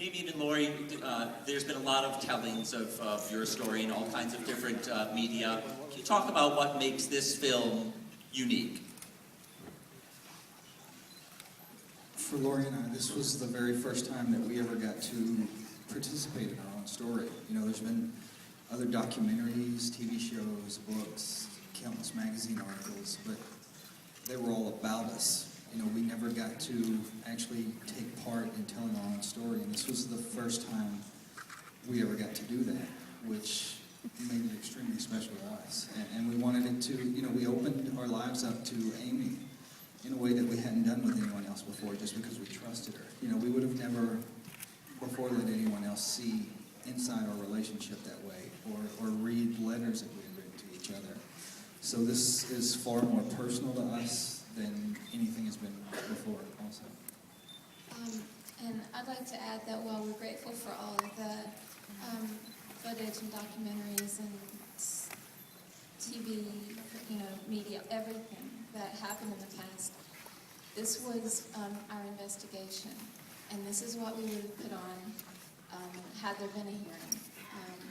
Damien and Lorri, there's been a lot of tellings of your story in all kinds of different media. Can you talk about what makes this film unique? For Lorri and I, this was the very first time that we ever got to participate in our own story. You know, there's been other documentaries, TV shows, books, countless magazine articles, but they were all about us. You know, we never got to actually take part in telling our own story, and this was the first time we ever got to do that, which made it extremely special to us. And we wanted it to, you know, we opened our lives up to Amy in a way that we hadn't done with anyone else before, just because we trusted her. You know, we would have never before let anyone else see inside our relationship that way, or read letters that we had written to each other. So this is far more personal to us than anything has been before, also. And I'd like to add that while we're grateful for all of the footage and documentaries and TV, media, everything that happened in the past, this was our investigation, and this is what we would have put on had there been a hearing.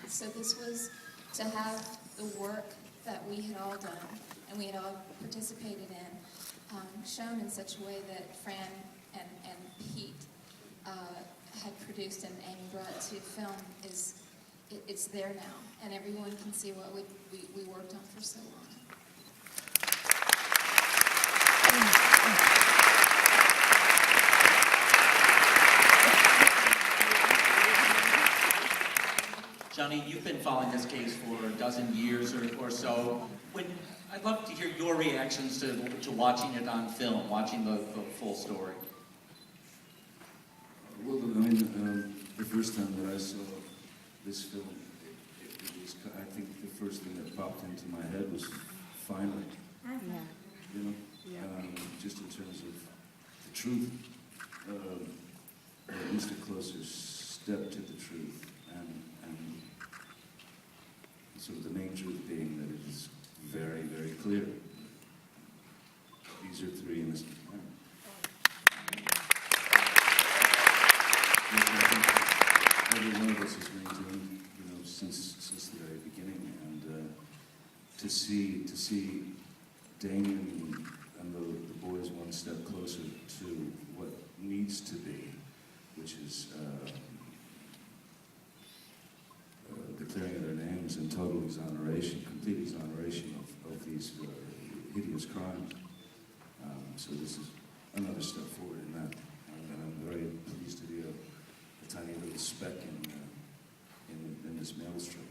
So this was to have the work that we had all done and we had all participated in shown in such a way that Fran and Pete had produced and Amy brought to film it's there now, and everyone can see what we worked on for so long. Johnny, you've been following this case for a dozen years or so. I'd love to hear your reactions to watching it on film, watching the full story. Well, I mean, the first time that I saw this film, it was, I think the first thing that popped into my head was finally. Yeah. You know? Yeah. Just in terms of the truth, Mr. Closer stepped to the truth, and sort of the main truth being that it is very, very clear. These are three innocent men. Which I think every one of us has maintained, since the very beginning, and to see Damien and the boys one step closer to what needs to be, which is declaring their names and total exoneration, complete exoneration of these hideous crimes. So this is another step forward in that, and I'm very pleased to be a tiny little speck in this maelstrom.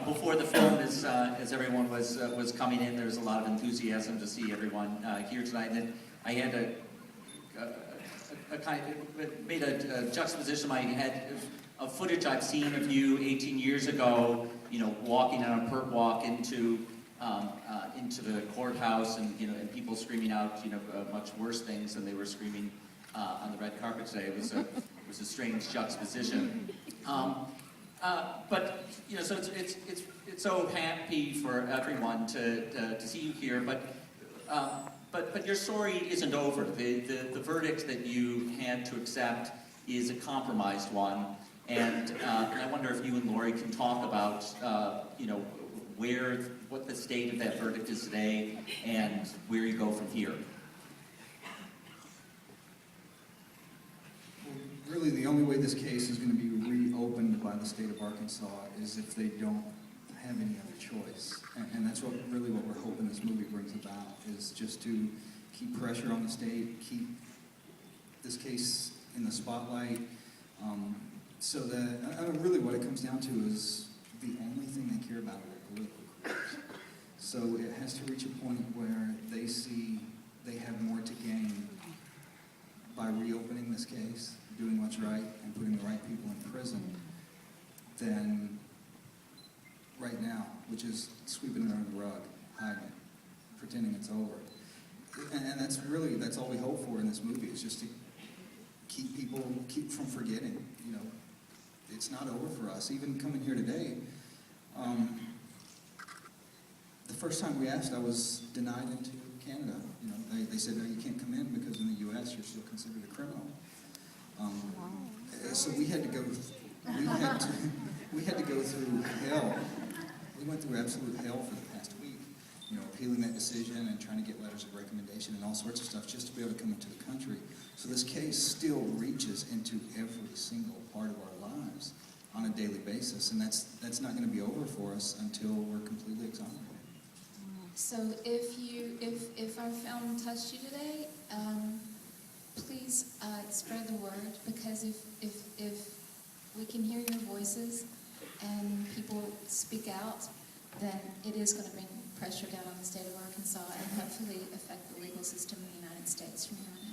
Before the film, as everyone was coming in, there was a lot of enthusiasm to see everyone here tonight. And I had made a juxtaposition in my head of footage I've seen of you 18 years ago, walking on a perp walk into the courthouse, and people screaming out, much worse things than they were screaming on the red carpet today. It was a strange juxtaposition. But so it's so happy for everyone to see you here. But your story isn't over. The verdict that you had to accept is a compromised one, and I wonder if you and Lorri can talk about what the state of that verdict is today, and where you go from here. Really, the only way this case is going to be reopened by the state of Arkansas is if they don't have any other choice. And that's what we're hoping this movie brings about, is just to keep pressure on the state, keep this case in the spotlight, so that, really what it comes down to is the only thing they care about are political careers. So it has to reach a point where they see they have more to gain by reopening this case, doing what's right, and putting the right people in prison than right now, which is sweeping it under the rug, hiding it, pretending it's over. And that's all we hope for in this movie, is just to keep from forgetting. It's not over for us. Even coming here today, the first time we asked, I was denied into Canada. You know, they said, no, you can't come in because in the U.S. you're still considered a criminal. So we had to go through hell. We went through absolute hell for the past week. You know, appealing that decision and trying to get letters of recommendation and all sorts of stuff just to be able to come into the country. So this case still reaches into every single part of our lives on a daily basis, and that's not going to be over for us until we're completely exonerated. So if our film touched you today, please spread the word, because if we can hear your voices and people speak out, then it is going to bring pressure down on the state of Arkansas and hopefully affect the legal system in the United States from here on out.